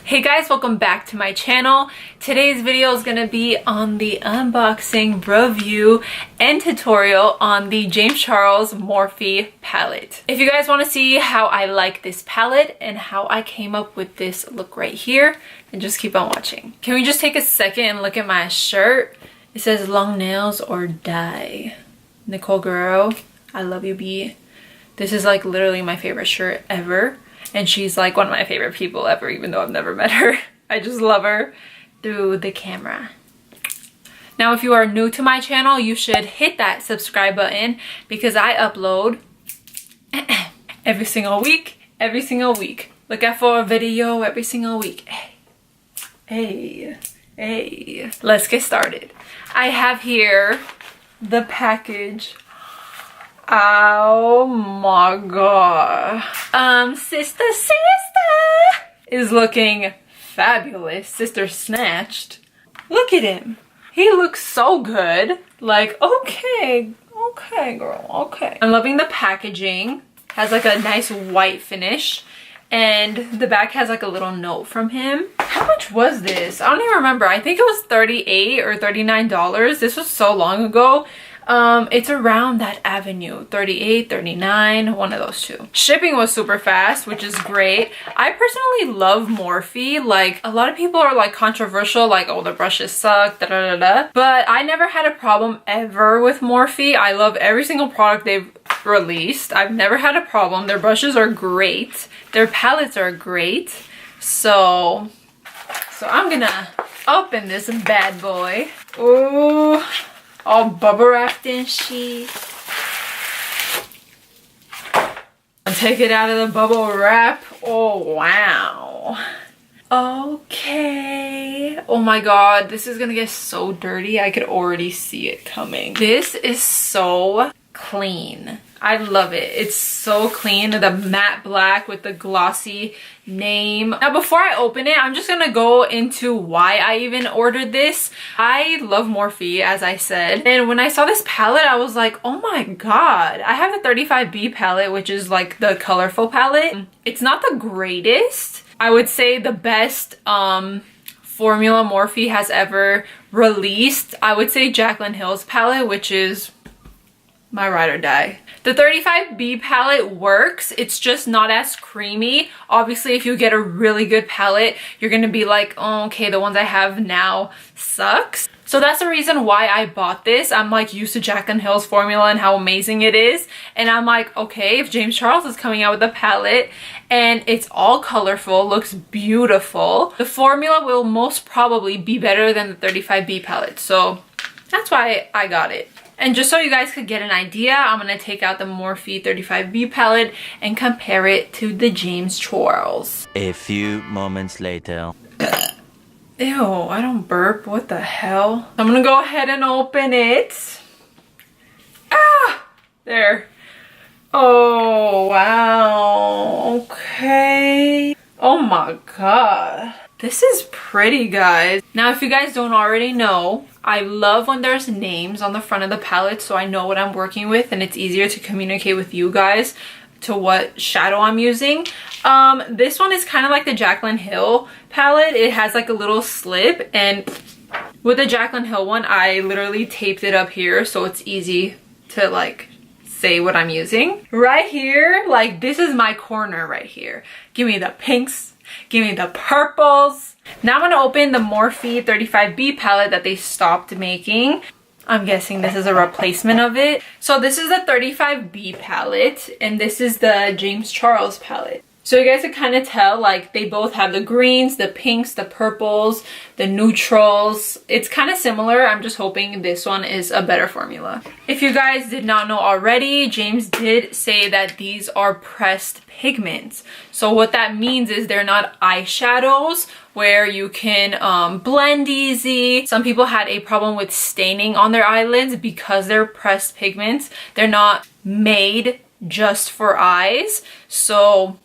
Hey guys, welcome back to my channel. Today's video is going to be on the unboxing, review, and tutorial on the James Charles Morphe palette. If you guys want to see how I like this palette and how I came up with this look right here, then just keep on watching. Can we just take a second and look at my shirt? It says long nails or die. Nicole Guerrero, I love you, B. This is like literally my favorite shirt ever. And she's like one of my favorite people ever, even though I've never met her. I just love her through the camera. Now, if you are new to my channel, you should hit that subscribe button because I upload every single week. Look out for a video every single week. Hey. Let's get started. I have here the package. Oh my god. Sister is looking fabulous. Sister Snatched. Look at him. He looks so good. Like, okay girl, okay. I'm loving the packaging. Has like a nice white finish. And the back has like a little note from him. How much was this? I don't even remember. I think it was $38 or $39. This was so long ago. It's around that avenue, 38, 39, one of those two. Shipping was super fast, which is great. I personally love Morphe. Like, a lot of people are like controversial, like, oh, the brushes suck, da da da da. But I never had a problem ever with Morphe. I love every single product they've released. I've never had a problem. Their brushes are great. Their palettes are great. So I'm gonna open this bad boy. Ooh. All bubble wrapped and shit. Take it out of the bubble wrap. Oh, wow. Okay. Oh my god, this is gonna get so dirty. I could already see it coming. This is so clean. I love it. It's so clean. The matte black with the glossy name. Now, before I open it, I'm just gonna go into why I even ordered this. I love Morphe, as I said. And when I saw this palette, I was like, oh my god. I have the 35B palette, which is like the colorful palette. It's not the greatest. I would say the best formula Morphe has ever released. I would say Jaclyn Hill's palette, which is my ride or die. The 35B palette works. It's just not as creamy. Obviously, if you get a really good palette, you're gonna be like, oh, okay, the ones I have now sucks. So that's the reason why I bought this. I'm like used to Jaclyn Hill's formula and how amazing it is. And I'm like, okay, if James Charles is coming out with a palette and it's all colorful, looks beautiful, the formula will most probably be better than the 35B palette. So that's why I got it. And just so you guys could get an idea, I'm going to take out the Morphe 35B palette and compare it to the James Charles. A few moments later. Ew, I don't burp. What the hell? I'm going to go ahead and open it. Ah! There. Oh, wow. Okay. Oh my god. This is pretty, guys. Now, if you guys don't already know, I love when there's names on the front of the palette so I know what I'm working with and it's easier to communicate with you guys to what shadow I'm using. This one is kind of like the Jaclyn Hill palette. It has like a little slip, and with the Jaclyn Hill one, I literally taped it up here so it's easy to like say what I'm using. Right here, like this is my corner right here. Give me the pinks. Give me the purples. Now I'm going to open the Morphe 35B palette that they stopped making. I'm guessing this is a replacement of it. So this is the 35B palette and this is the James Charles palette. So you guys can kind of tell, like, they both have the greens, the pinks, the purples, the neutrals. It's kind of similar. I'm just hoping this one is a better formula. If you guys did not know already, James did say that these are pressed pigments. So what that means is they're not eyeshadows where you can blend easy. Some people had a problem with staining on their eyelids because they're pressed pigments. They're not made just for eyes. So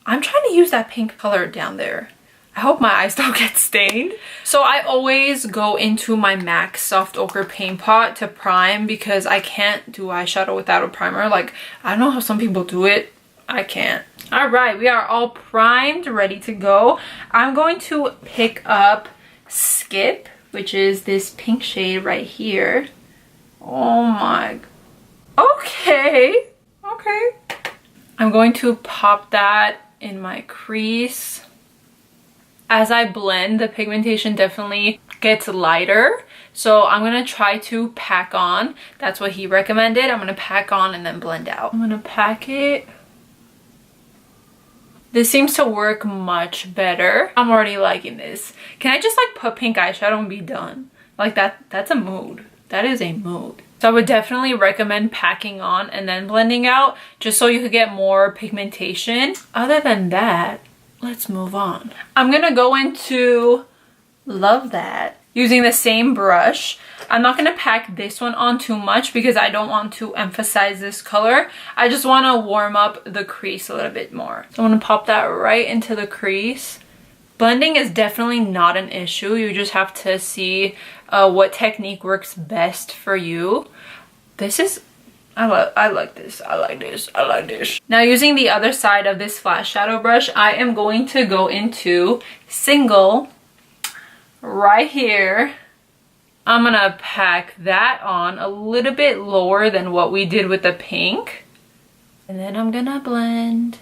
I'm trying to use that pink color down there. I hope my eyes don't get stained. So I always go into my MAC Soft Ochre Paint Pot to prime because I can't do eyeshadow without a primer. Like, I don't know how some people do it. I can't. All right, we are all primed, ready to go. I'm going to pick up Skip, which is this pink shade right here. Oh my, okay. I'm going to pop that in my crease. As I blend, the pigmentation definitely gets lighter. So I'm gonna try to pack on. That's what he recommended. I'm gonna pack on and then blend out. I'm gonna pack it. This seems to work much better. I'm already liking this. Can I just like put pink eyeshadow and be done? Like that's a mood. That is a mood. So I would definitely recommend packing on and then blending out just so you could get more pigmentation. Other than that, let's move on. I'm gonna go into Love That using the same brush. I'm not gonna pack this one on too much because I don't want to emphasize this color. I just wanna warm up the crease a little bit more. So I'm gonna pop that right into the crease. Blending is definitely not an issue. You just have to see what technique works best for you. This is, I like this. Now using the other side of this flat shadow brush, I am going to go into Single right here. I'm gonna pack that on a little bit lower than what we did with the pink. And then I'm gonna blend.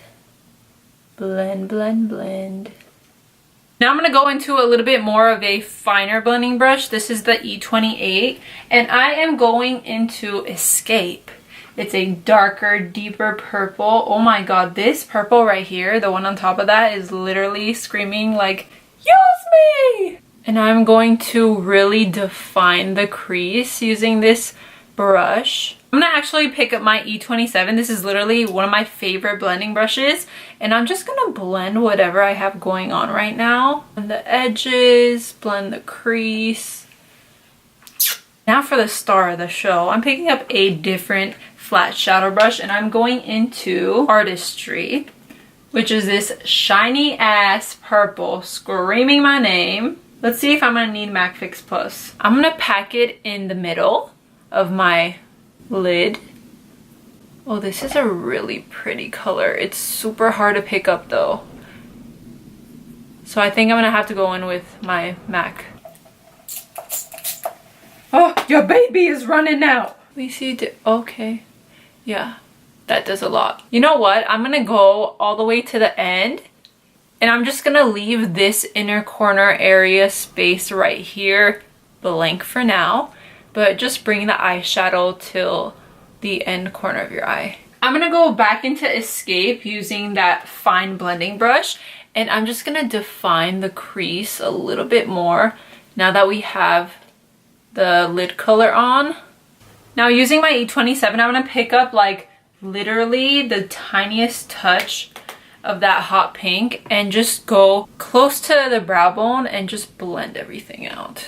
Now I'm going to go into a little bit more of a finer blending brush. This is the E28 and I am going into Escape. It's a darker, deeper purple. Oh my god, this purple right here, the one on top of that, is literally screaming like, use me! And I'm going to really define the crease using this brush. I'm gonna actually pick up my E27. This is literally one of my favorite blending brushes, and I'm just gonna blend whatever I have going on right now. And the edges, blend the crease. Now for the star of the show, I'm picking up a different flat shadow brush and I'm going into Artistry, which is this shiny ass purple screaming my name. Let's see if I'm gonna need MAC Fix Plus. I'm gonna pack it in the middle of my lid. Oh, this is a really pretty color. It's super hard to pick up though. So I think I'm gonna have to go in with my MAC. Oh, your baby is running out. We see, okay. Yeah, that does a lot. You know what? I'm gonna go all the way to the end and I'm just gonna leave this inner corner area space right here blank for now. But just bring the eyeshadow till the end corner of your eye. I'm gonna go back into Escape using that fine blending brush and I'm just gonna define the crease a little bit more now that we have the lid color on. Now using my E27, I'm gonna pick up like literally the tiniest touch of that hot pink and just go close to the brow bone and just blend everything out.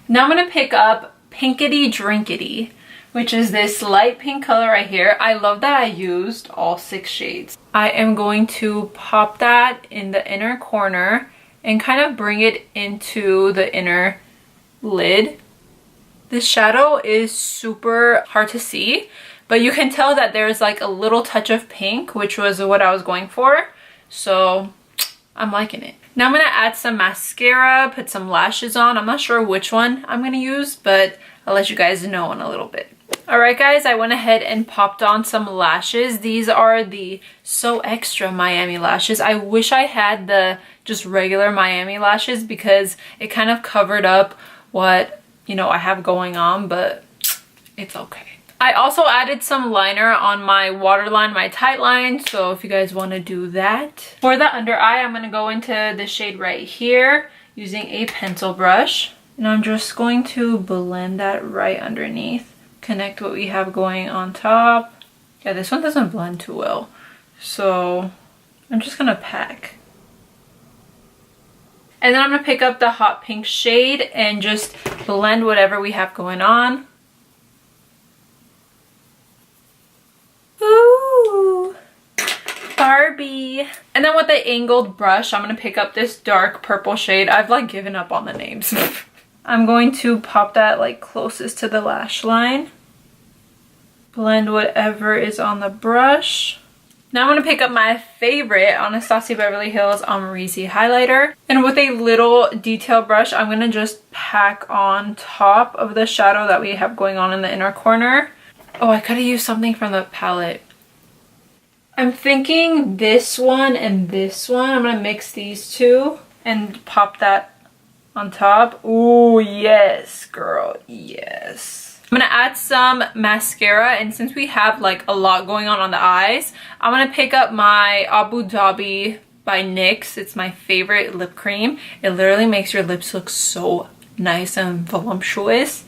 Now I'm gonna pick up Pinkity Drinkity, which is this light pink color right here. I love that I used all 6 shades. I am going to pop that in the inner corner and kind of bring it into the inner lid. This shadow is super hard to see, but you can tell that there's like a little touch of pink, which was what I was going for. So I'm liking it. Now I'm going to add some mascara, put some lashes on. I'm not sure which one I'm going to use, but I'll let you guys know in a little bit. Alright guys, I went ahead and popped on some lashes. These are the So Extra Miami lashes. I wish I had the just regular Miami lashes because it kind of covered up what, you know, I have going on, but it's okay. I also added some liner on my waterline, my tight line, so if you guys want to do that. For the under eye, I'm going to go into the shade right here using a pencil brush. And I'm just going to blend that right underneath. Connect what we have going on top. Yeah, this one doesn't blend too well. So I'm just going to pack. And then I'm going to pick up the hot pink shade and just blend whatever we have going on. Ooh, Barbie. And then with the angled brush, I'm going to pick up this dark purple shade. I've like given up on the names. I'm going to pop that like closest to the lash line. Blend whatever is on the brush. Now I'm going to pick up my favorite Anastasia Beverly Hills Amrezy highlighter. And with a little detail brush, I'm going to just pack on top of the shadow that we have going on in the inner corner. Oh, I could have used something from the palette. I'm thinking this one and this one. I'm going to mix these two and pop that on top. Ooh, yes, girl, yes. I'm gonna add some mascara, and since we have like a lot going on the eyes, I'm gonna pick up my Abu Dhabi by NYX. It's my favorite lip cream. It literally makes your lips look so nice and voluptuous,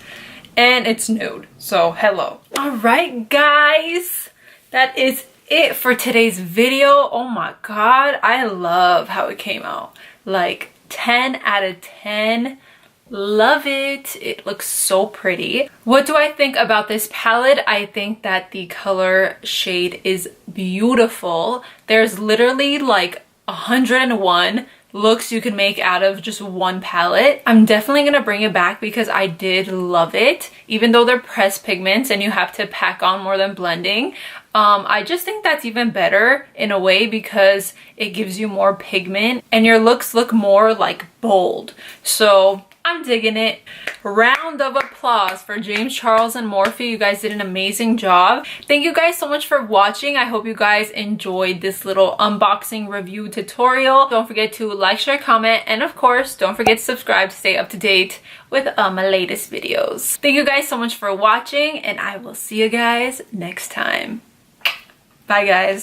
and it's nude, so hello. All right, guys, that is it for today's video. Oh my god, I love how it came out. Like 10 out of 10. Love it. It looks so pretty. What do I think about this palette? I think that the color shade is beautiful. There's literally like 101 looks you can make out of just one palette. I'm definitely gonna bring it back because I did love it. Even though they're pressed pigments and you have to pack on more than blending, I just think that's even better in a way because it gives you more pigment and your looks look more like bold. So I'm digging it. Round of applause for James Charles and Morphe. You guys did an amazing job. Thank you guys so much for watching. I hope you guys enjoyed this little unboxing review tutorial. Don't forget to like, share, comment, and of course, don't forget to subscribe to stay up to date with my latest videos. Thank you guys so much for watching, and I will see you guys next time. Bye, guys.